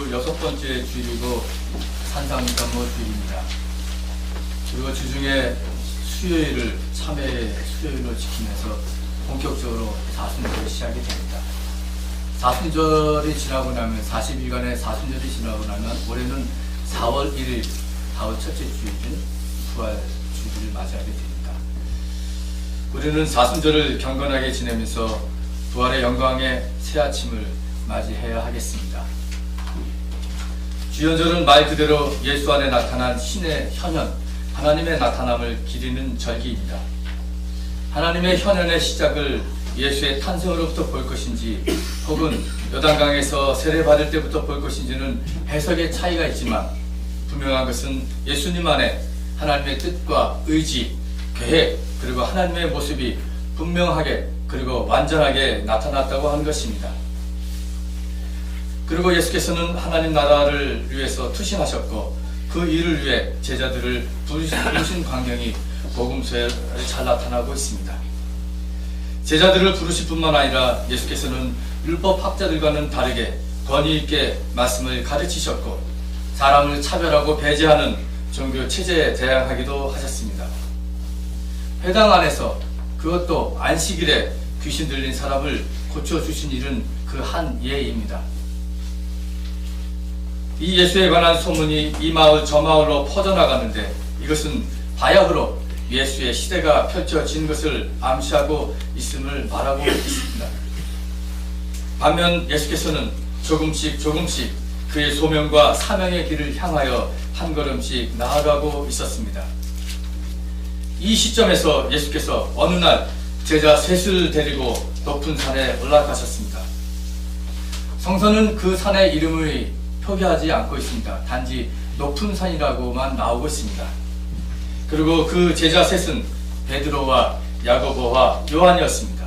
주 6번째 주일이고 산상감모 주일입니다. 그리고 주중에 수요일을 참회의 수요일로 지키면서 본격적으로 사순절이 시작이 됩니다. 사순절이 지나고 나면 40일간의 사순절이 지나고 나면 올해는 4월 1일 가을 첫째 주일인 부활 주일을 맞이하게 됩니다. 우리는 사순절을 경건하게 지내면서 부활의 영광의 새 아침을 맞이해야 하겠습니다. 주연절은 말 그대로 예수 안에 나타난 신의 현현, 하나님의 나타남을 기리는 절기입니다. 하나님의 현현의 시작을 예수의 탄생으로부터 볼 것인지 혹은 요단강에서 세례받을 때부터 볼 것인지는 해석의 차이가 있지만 분명한 것은 예수님 안에 하나님의 뜻과 의지, 계획 그리고 하나님의 모습이 분명하게 그리고 완전하게 나타났다고 하는 것입니다. 그리고 예수께서는 하나님 나라를 위해서 투신하셨고 그 일을 위해 제자들을 부르신 광경이 복음서에 잘 나타나고 있습니다. 제자들을 부르실 뿐만 아니라 예수께서는 율법학자들과는 다르게 권위 있게 말씀을 가르치셨고 사람을 차별하고 배제하는 종교 체제에 대항하기도 하셨습니다. 회당 안에서 그것도 안식일에 귀신 들린 사람을 고쳐주신 일은 그 한 예입니다. 이 예수에 관한 소문이 이 마을 저 마을로 퍼져나가는데 이것은 바야흐로 예수의 시대가 펼쳐진 것을 암시하고 있음을 말하고 있습니다. 반면 예수께서는 조금씩 그의 소명과 사명의 길을 향하여 한 걸음씩 나아가고 있었습니다. 이 시점에서 예수께서 어느 날 제자 셋을 데리고 높은 산에 올라가셨습니다. 성서는 그 산의 이름을 표기하지 않고 있습니다. 단지 높은 산이라고만 나오고 있습니다. 그리고 그 제자 셋은 베드로와 야고보와 요한이었습니다.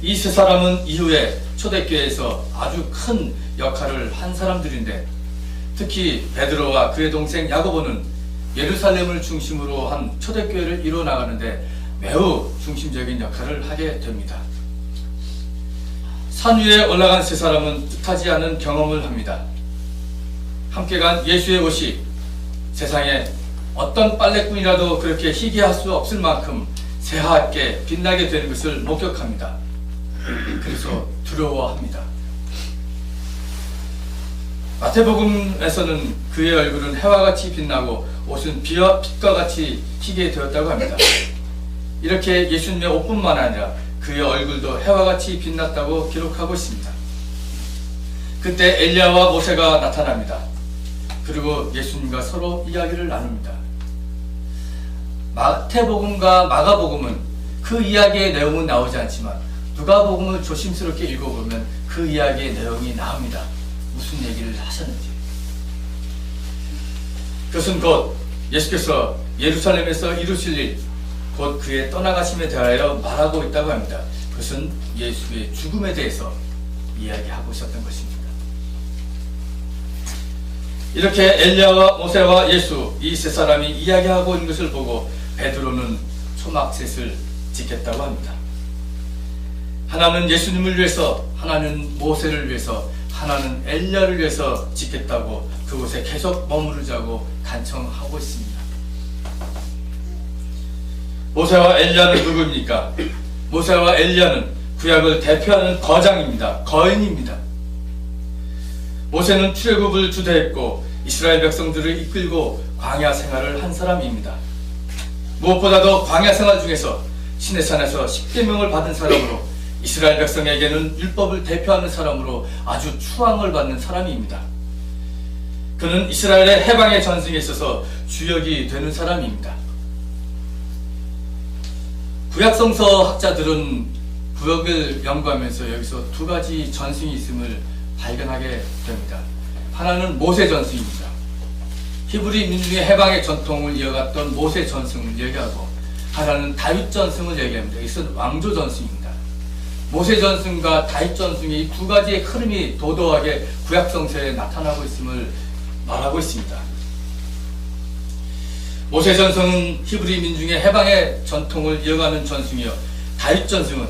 이 세 사람은 이후에 초대교회에서 아주 큰 역할을 한 사람들인데 특히 베드로와 그의 동생 야고보는 예루살렘을 중심으로 한 초대교회를 이뤄나가는데 매우 중심적인 역할을 하게 됩니다. 산 위에 올라간 세 사람은 뜻하지 않은 경험을 합니다. 함께 간 예수의 옷이 세상에 어떤 빨래꾼이라도 그렇게 희귀할 수 없을 만큼 새하얗게 빛나게 되는 것을 목격합니다. 그래서 두려워합니다. 마태복음에서는 그의 얼굴은 해와 같이 빛나고 옷은 빛과 같이 희게 되었다고 합니다. 이렇게 예수님의 옷뿐만 아니라 그의 얼굴도 해와 같이 빛났다고 기록하고 있습니다. 그때 엘리야와 모세가 나타납니다. 그리고 예수님과 서로 이야기를 나눕니다. 마태복음과 마가복음은 그 이야기의 내용은 나오지 않지만 누가복음을 조심스럽게 읽어보면 그 이야기의 내용이 나옵니다. 무슨 얘기를 하셨는지. 그것은 곧 예수께서 예루살렘에서 이루실 일, 곧 그의 떠나가심에 대하여 말하고 있다고 합니다. 그것은 예수의 죽음에 대해서 이야기하고 있었던 것입니다. 이렇게 엘리야와 모세와 예수 이 세 사람이 이야기하고 있는 것을 보고 베드로는 초막셋을 짓겠다고 합니다. 하나는 예수님을 위해서, 하나는 모세를 위해서, 하나는 엘리야를 위해서 짓겠다고 그곳에 계속 머무르자고 간청하고 있습니다. 모세와 엘리야는 누구입니까? 모세와 엘리야는 구약을 대표하는 거장입니다. 거인입니다. 모세는 출애굽을 주도했고 이스라엘 백성들을 이끌고 광야 생활을 한 사람입니다. 무엇보다도 광야 생활 중에서 시내산에서 십계명을 받은 사람으로 이스라엘 백성에게는 율법을 대표하는 사람으로 아주 추앙을 받는 사람입니다. 그는 이스라엘의 해방의 전승에 있어서 주역이 되는 사람입니다. 구약성서 학자들은 구역을 연구하면서 여기서 두 가지 전승이 있음을 발견하게 됩니다. 하나는 모세 전승입니다. 히브리 민중의 해방의 전통을 이어갔던 모세 전승을 얘기하고 하나는 다윗 전승을 얘기합니다. 이것은 왕조 전승입니다. 모세 전승과 다윗 전승의 이 두 가지의 흐름이 도도하게 구약성서에 나타나고 있음을 말하고 있습니다. 모세 전승은 히브리 민중의 해방의 전통을 이어가는 전승이요, 다윗 전승은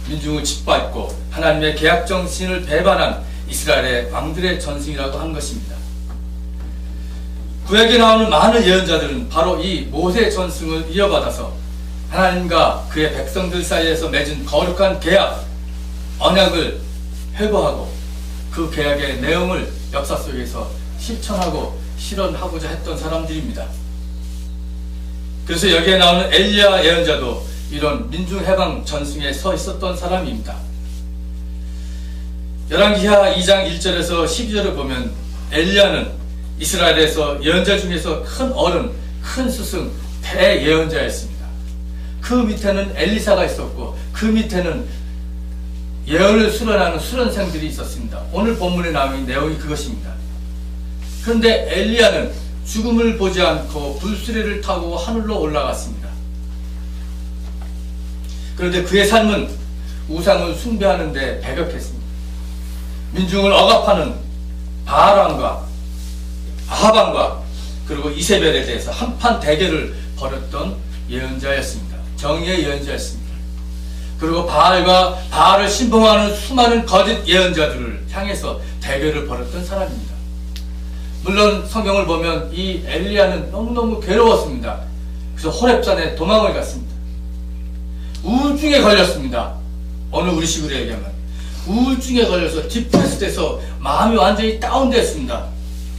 민중을 짓밟고 하나님의 계약 정신을 배반한 이스라엘의 왕들의 전승이라고 하는 것입니다. 구약에 나오는 많은 예언자들은 바로 이 모세의 전승을 이어받아서 하나님과 그의 백성들 사이에서 맺은 거룩한 계약, 언약을 회고하고 그 계약의 내용을 역사 속에서 실천하고 실현하고자 했던 사람들입니다. 그래서 여기에 나오는 엘리야 예언자도 이런 민중해방 전승에 서 있었던 사람입니다. 열왕기하 2장 1절에서 12절을 보면 엘리야는 이스라엘에서 예언자 중에서 큰 어른, 큰 스승, 대예언자였습니다. 그 밑에는 엘리사가 있었고 그 밑에는 예언을 수련하는 수련생들이 있었습니다. 오늘 본문에 나오는 내용이 그것입니다. 그런데 엘리야는 죽음을 보지 않고 불수레를 타고 하늘로 올라갔습니다. 그런데 그의 삶은 우상을 숭배하는 데 배격했습니다. 민중을 억압하는 바알왕과 아합왕과 그리고 이세벨에 대해서 한판 대결을 벌였던 예언자였습니다. 정의의 예언자였습니다. 그리고 바알을 신봉하는 수많은 거짓 예언자들을 향해서 대결을 벌였던 사람입니다. 물론 성경을 보면 이 엘리야는 너무너무 괴로웠습니다. 그래서 호렙산에 도망을 갔습니다. 우울증에 걸렸습니다. 어느 우리식으로 얘기하면 우울증에 걸려서 디프레스돼서 마음이 완전히 다운됐습니다.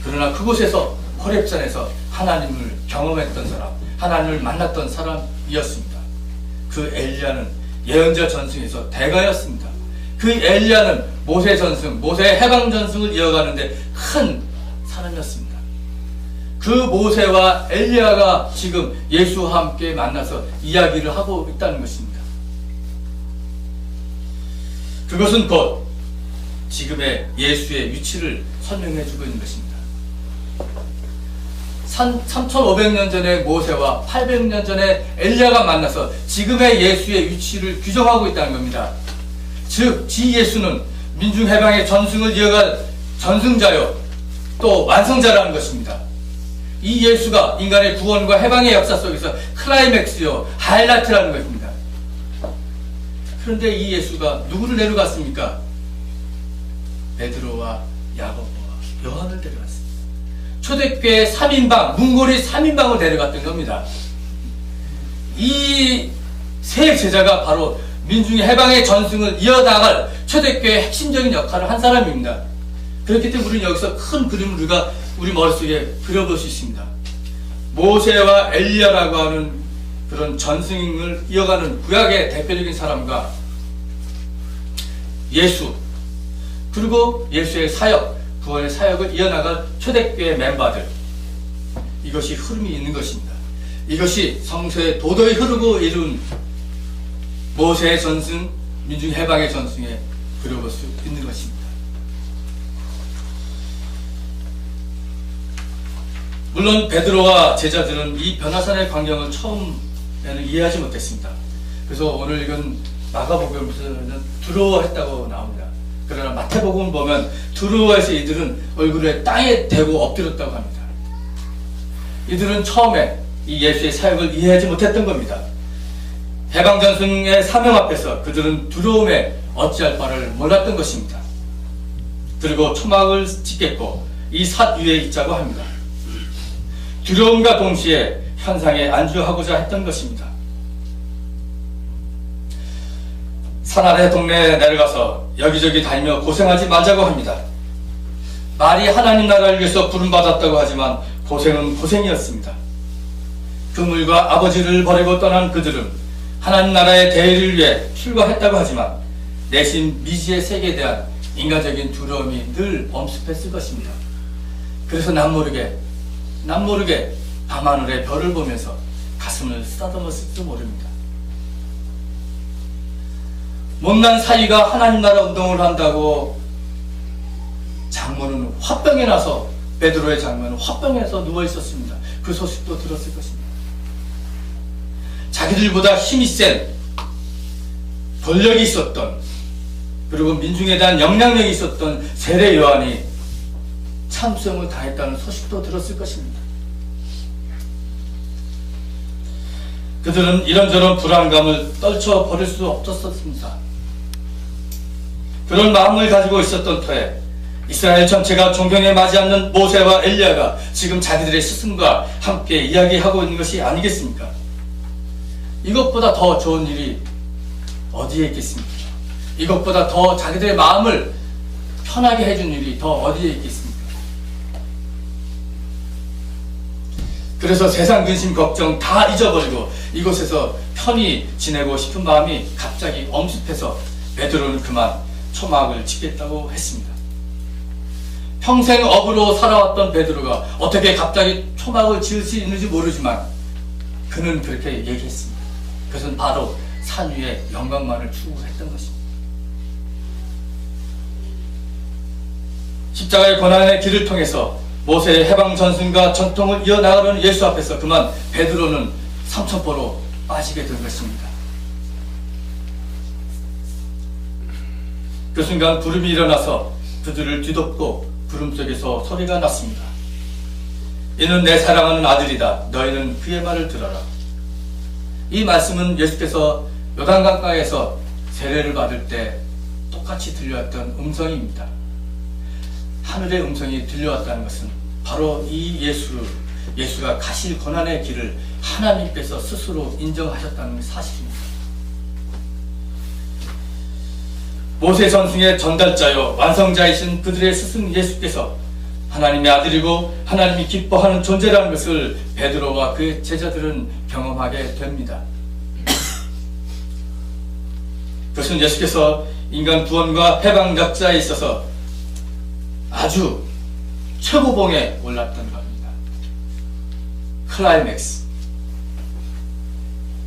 그러나 그곳에서 호렙산에서 하나님을 경험했던 사람, 하나님을 만났던 사람이었습니다. 그 엘리야는 예언자 전승에서 대가였습니다. 그 엘리야는 모세 전승, 모세의 해방 전승을 이어가는데 큰 사람이었습니다. 그 모세와 엘리야가 지금 예수와 함께 만나서 이야기를 하고 있다는 것입니다. 그것은 곧 지금의 예수의 위치를 설명해 주고 있는 것입니다. 3500년 전에 모세와 800년 전에 엘리야가 만나서 지금의 예수의 위치를 규정하고 있다는 겁니다. 즉, 지 예수는 민중해방의 전승을 이어갈 전승자요 또 완성자라는 것입니다. 이 예수가 인간의 구원과 해방의 역사 속에서 클라이맥스요 하이라이트라는 것입니다. 그런데 이 예수가 누구를 데려갔습니까? 베드로와 야고보와 요한을 데려갔습니다. 초대교회 3인방, 문고리 3인방을 데려갔던 겁니다. 이 세 제자가 바로 민중의 해방의 전승을 이어나갈 초대교회의 핵심적인 역할을 한 사람입니다. 그렇기 때문에 우리는 여기서 큰 그림을 우리가 우리 머릿속에 그려볼 수 있습니다. 모세와 엘리야라고 하는 그런 전승을 이어가는 구약의 대표적인 사람과 예수, 그리고 예수의 사역, 구원의 사역을 이어나갈 초대교회 멤버들, 이것이 흐름이 있는 것입니다. 이것이 성서에 도도히 흐르고 이룬 모세의 전승, 민중 해방의 전승에 그려볼 수 있는 것입니다. 물론 베드로와 제자들은 이 변화산의 광경을 처음에는 이해하지 못했습니다. 그래서 오늘 이건 마가복음에서는 두려워했다고 나옵니다. 그러나 마태복음을 보면 두려워해서 이들은 얼굴에 땅에 대고 엎드렸다고 합니다. 이들은 처음에 이 예수의 사역을 이해하지 못했던 겁니다. 해방전승의 사명 앞에서 그들은 두려움에 어찌할 바를 몰랐던 것입니다. 그리고 초막을 짓겠고 이 삿 위에 있자고 합니다. 두려움과 동시에 현상에 안주하고자 했던 것입니다. 산 아래 동네에 내려가서 여기저기 다니며 고생하지 말자고 합니다. 말이 하나님 나라를 위해서 부름받았다고 하지만 고생은 고생이었습니다. 그물과 아버지를 버리고 떠난 그들은 하나님 나라의 대의를 위해 출가했다고 하지만 내심 미지의 세계에 대한 인간적인 두려움이 늘 엄습했을 것입니다. 그래서 남모르게 밤하늘의 별을 보면서 가슴을 쓰다듬었을지도 모릅니다. 못난 사위가 하나님 나라 운동을 한다고 장모는 화병에 나서, 베드로의 장모는 화병에서 누워 있었습니다. 그 소식도 들었을 것입니다. 자기들보다 힘이 센, 권력이 있었던, 그리고 민중에 대한 영향력이 있었던 세례 요한이 참수형을 당했다는 소식도 들었을 것입니다. 그들은 이런저런 불안감을 떨쳐버릴 수 없었습니다. 그런 마음을 가지고 있었던 터에 이스라엘 전체가 존경에 맞지 않는 모세와 엘리야가 지금 자기들의 스승과 함께 이야기하고 있는 것이 아니겠습니까? 이것보다 더 좋은 일이 어디에 있겠습니까? 이것보다 더 자기들의 마음을 편하게 해준 일이 더 어디에 있겠습니까? 그래서 세상 근심 걱정 다 잊어버리고 이곳에서 편히 지내고 싶은 마음이 갑자기 엄습해서 베드로는 그만 초막을 짓겠다고 했습니다. 평생 업으로 살아왔던 베드로가 어떻게 갑자기 초막을 지을 수 있는지 모르지만 그는 그렇게 얘기했습니다. 그것은 바로 산 위에 영광만을 추구했던 것입니다. 십자가의 고난의 길을 통해서 모세의 해방 전승과 전통을 이어나가려는 예수 앞에서 그만 베드로는 삼천포로 빠지게 된 것입니다. 그 순간 구름이 일어나서 그들을 뒤덮고 구름 속에서 소리가 났습니다. 이는 내 사랑하는 아들이다. 너희는 그의 말을 들어라. 이 말씀은 예수께서 요단강가에서 세례를 받을 때 똑같이 들려왔던 음성입니다. 하늘의 음성이 들려왔다는 것은 바로 이 예수가 가실 고난의 길을 하나님께서 스스로 인정하셨다는 사실입니다. 모세 전승의 전달자요 완성자이신 그들의 스승 예수께서 하나님의 아들이고 하나님이 기뻐하는 존재라는 것을 베드로와 그의 제자들은 경험하게 됩니다. 그것은 예수께서 인간 구원과 해방 역사에 있어서 아주 최고봉에 올랐던 겁니다. 클라이맥스,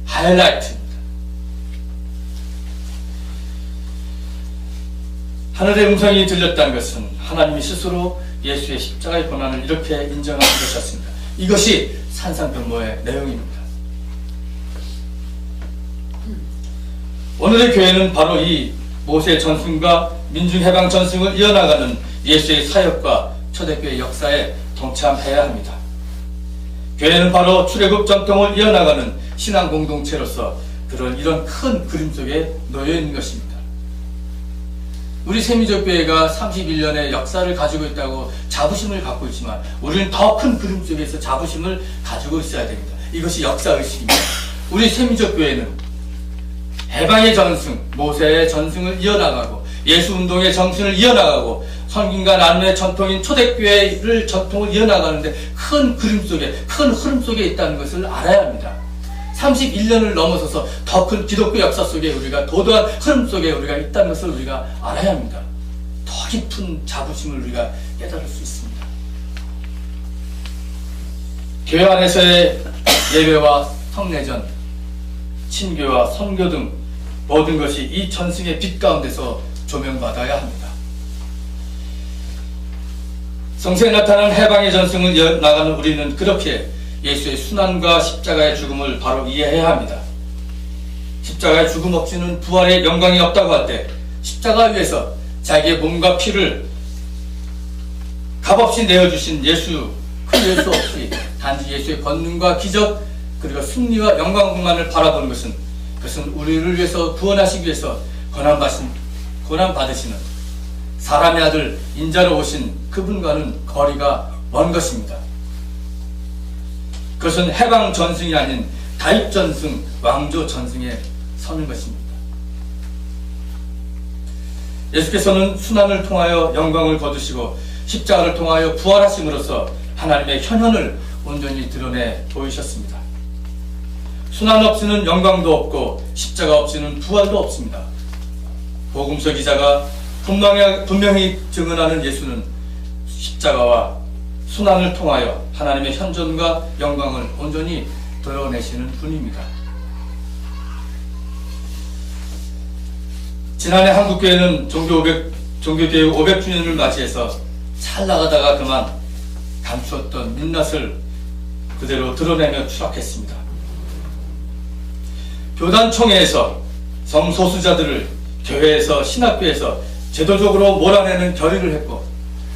하이라이트입니다. 하늘의 음성이 들렸다는 것은 하나님이 스스로 예수의 십자가의 고난을 이렇게 인정하는 것이었습니다. 이것이 산상변모의 내용입니다. 오늘의 교회는 바로 이 모세 전승과 민중해방 전승을 이어나가는 예수의 사역과 초대교회 역사에 동참해야 합니다. 교회는 바로 출애굽 전통을 이어나가는 신앙 공동체로서 이런 큰 그림 속에 놓여 있는 것입니다. 우리 세미적교회가 31년의 역사를 가지고 있다고 자부심을 갖고 있지만 우리는 더 큰 그림 속에서 자부심을 가지고 있어야 됩니다. 이것이 역사의식입니다. 우리 세미적교회는 해방의 전승, 모세의 전승을 이어나가고 예수운동의 정신을 이어나가고 선김과 나눔의 전통인 초대교회를 전통을 이어나가는데 큰 그림 속에, 큰 흐름 속에 있다는 것을 알아야 합니다. 31년을 넘어서서 더 큰 기독교 역사 속에 우리가 도도한 흐름 속에 우리가 있다는 것을 우리가 알아야 합니다. 더 깊은 자부심을 우리가 깨달을 수 있습니다. 교회 안에서의 예배와 성례전, 친교와 선교 등 모든 것이 이 전승의 빛 가운데서 조명받아야 합니다. 성서에 나타난 해방의 전승을 이어나가는 우리는 그렇게 예수의 순환과 십자가의 죽음을 바로 이해해야 합니다. 십자가의 죽음 없이는 부활의 영광이 없다고 할 때 십자가 위에서 자기의 몸과 피를 값없이 내어주신 예수, 그 예수 없이 단지 예수의 권능과 기적 그리고 승리와 영광만을 바라보는 그것은 우리를 위해서 구원하시기 위해서 고난받으시는 사람의 아들 인자로 오신 그분과는 거리가 먼 것입니다. 그것은 해방 전승이 아닌 다입 전승, 왕조 전승에 서는 것입니다. 예수께서는 순환을 통하여 영광을 거두시고 십자가를 통하여 부활하심으로써 하나님의 현현을 온전히 드러내 보이셨습니다. 순환 없이는 영광도 없고 십자가 없이는 부활도 없습니다. 복음서 기자가 분명히 증언하는 예수는 십자가와 순환을 통하여 하나님의 현존과 영광을 온전히 드러내시는 분입니다. 지난해 한국교회는 종교교회 500주년을 맞이해서 잘 나가다가 그만 감추었던 민낯을 그대로 드러내며 추락했습니다. 교단총회에서 성소수자들을 교회에서 신학교에서 제도적으로 몰아내는 결의를 했고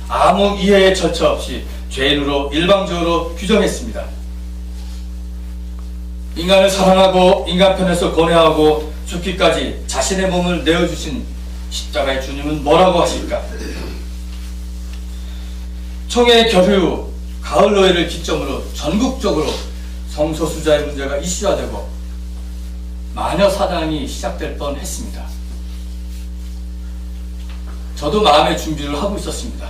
아무 이해의 절차 없이 죄인으로 일방적으로 규정했습니다. 인간을 사랑하고 인간 편에서 고뇌하고 죽기까지 자신의 몸을 내어주신 십자가의 주님은 뭐라고 하실까? 총회 결의 후 가을 노예를 기점으로 전국적으로 성소수자의 문제가 이슈화되고 마녀 사당이 시작될 뻔했습니다. 저도 마음의 준비를 하고 있었습니다.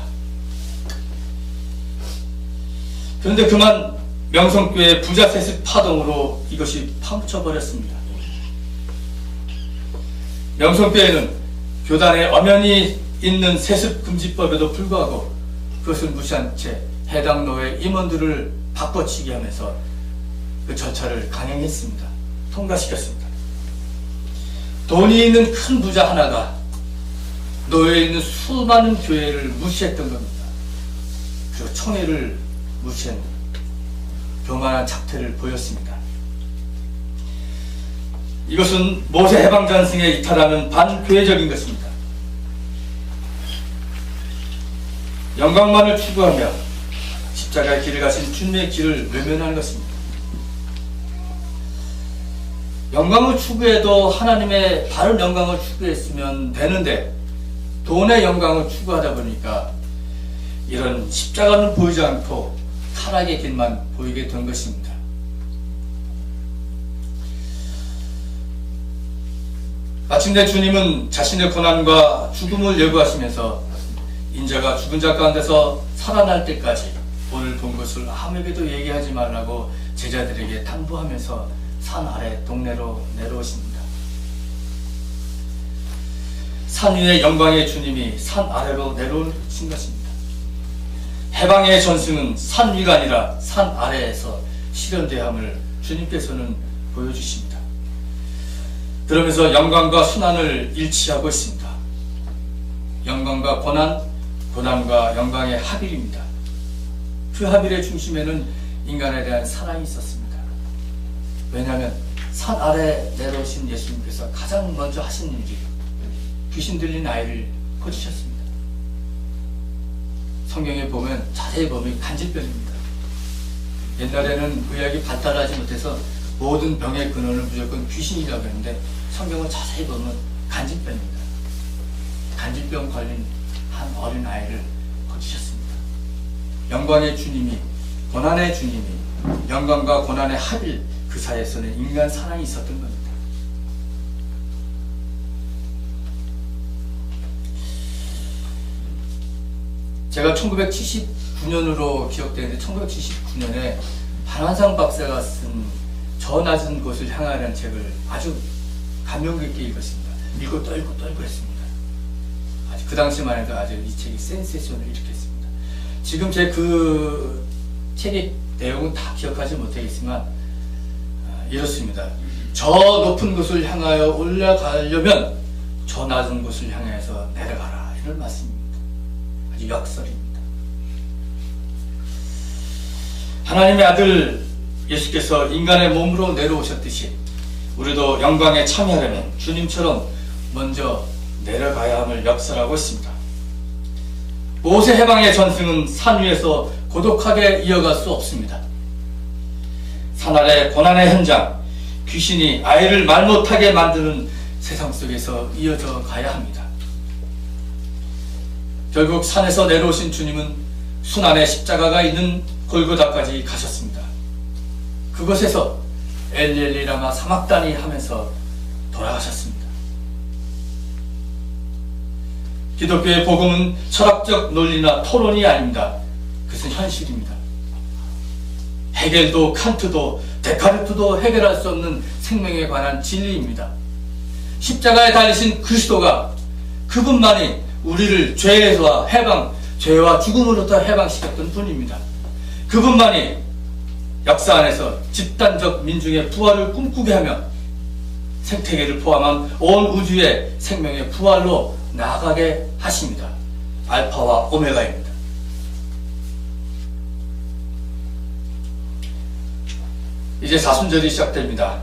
그런데 그만 명성교회 부자 세습 파동으로 이것이 파묻혀버렸습니다. 명성교회는 교단에 엄연히 있는 세습금지법에도 불구하고 그것을 무시한 채 해당 노예 임원들을 바꿔치기 하면서 그 절차를 강행했습니다. 통과시켰습니다. 돈이 있는 큰 부자 하나가 노예에 있는 수많은 교회를 무시했던 겁니다. 그리고 총회를 무시한 교만한 작태를 보였습니다. 이것은 모세 해방전승에 이탈하는 반교회적인 것입니다. 영광만을 추구하며 십자가의 길을 가신 주님의 길을 외면하는 것입니다. 영광을 추구해도 하나님의 바른 영광을 추구했으면 되는데 돈의 영광을 추구하다 보니까 이런 십자가는 보이지 않고 타락의 길만 보이게 된 것입니다. 마침내 주님은 자신의 고난과 죽음을 예고하시면서 인자가 죽은 자 가운데서 살아날 때까지 오늘 본 것을 아무에게도 얘기하지 말라고 제자들에게 당부하면서 산 아래 동네로 내려오십니다. 산 위의 영광의 주님이 산 아래로 내려오신 것입니다. 해방의 전승은 산 위가 아니라 산 아래에서 실현되어야 함을 주님께서는 보여주십니다. 그러면서 영광과 순환을 일치하고 있습니다. 영광과 고난, 고난과 영광의 합일입니다. 그 합일의 중심에는 인간에 대한 사랑이 있었습니다. 왜냐하면 산 아래 내려오신 예수님께서 가장 먼저 하신 일이 귀신 들린 아이를 고치셨습니다. 성경에 보면 자세히 보면 간질병입니다. 옛날에는 의학이 발달하지 못해서 모든 병의 근원을 무조건 귀신이라고 했는데 성경을 자세히 보면 간질병입니다. 간질병 걸린 한 어린 아이를 고치셨습니다. 영광의 주님이, 고난의 주님이, 영광과 고난의 합일, 그 사이에서는 인간 사랑이 있었던 겁니다. 제가 1979년으로 기억되는데 1979년에 한환상 박사가 쓴 저 낮은 곳을 향하라는 책을 아주 감명 깊게 읽었습니다. 읽고 떨고 했습니다. 아주 그 당시만 해도 아주 이 책이 센세이션을 일으켰습니다. 지금 제 그 책의 내용은 다 기억하지 못하겠지만 이렇습니다. 저 높은 곳을 향하여 올라가려면 저 낮은 곳을 향해서 내려가라, 이런 말씀입니다. 아주 역설입니다. 하나님의 아들 예수께서 인간의 몸으로 내려오셨듯이 우리도 영광에 참여하려면 주님처럼 먼저 내려가야 함을 역설하고 있습니다. 모세 해방의 전승은 산 위에서 고독하게 이어갈 수 없습니다. 산 아래 고난의 현장, 귀신이 아이를 말 못하게 만드는 세상 속에서 이어져 가야 합니다. 결국 산에서 내려오신 주님은 순환의 십자가가 있는 골고다까지 가셨습니다. 그곳에서 엘리 라마 사막다니 하면서 돌아가셨습니다. 기독교의 복음은 철학적 논리나 토론이 아닙니다. 그것은 현실입니다. 헤겔도 칸트도 데카르트도 해결할 수 없는 생명에 관한 진리입니다. 십자가에 달리신 그리스도가, 그분만이 우리를 죄에서 해방, 죄와 죽음으로부터 해방시켰던 분입니다. 그분만이 역사 안에서 집단적 민중의 부활을 꿈꾸게 하며 생태계를 포함한 온 우주의 생명의 부활로 나아가게 하십니다. 알파와 오메가입니다. 이제 사순절이 시작됩니다.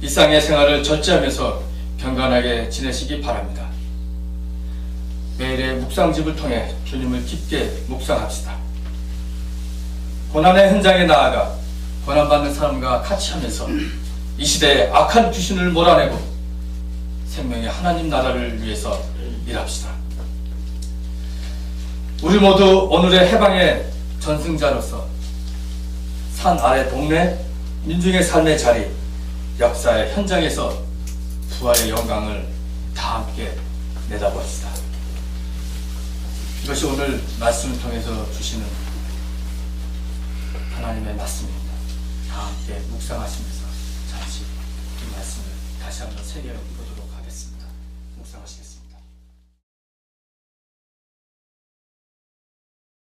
일상의 생활을 절제하면서 경건하게 지내시기 바랍니다. 매일의 묵상집을 통해 주님을 깊게 묵상합시다. 고난의 현장에 나아가 고난받는 사람과 같이 하면서 이 시대의 악한 귀신을 몰아내고 생명의 하나님 나라를 위해서 일합시다. 우리 모두 오늘의 해방의 전승자로서 산 아래 동네 민중의 삶의 자리, 역사의 현장에서 부활의 영광을 다 함께 내다봅시다. 이것이 오늘 말씀을 통해서 주시는 하나님의 말씀입니다. 다 함께 묵상하시면서 잠시 이 말씀을 다시 한번 새겨 보시죠.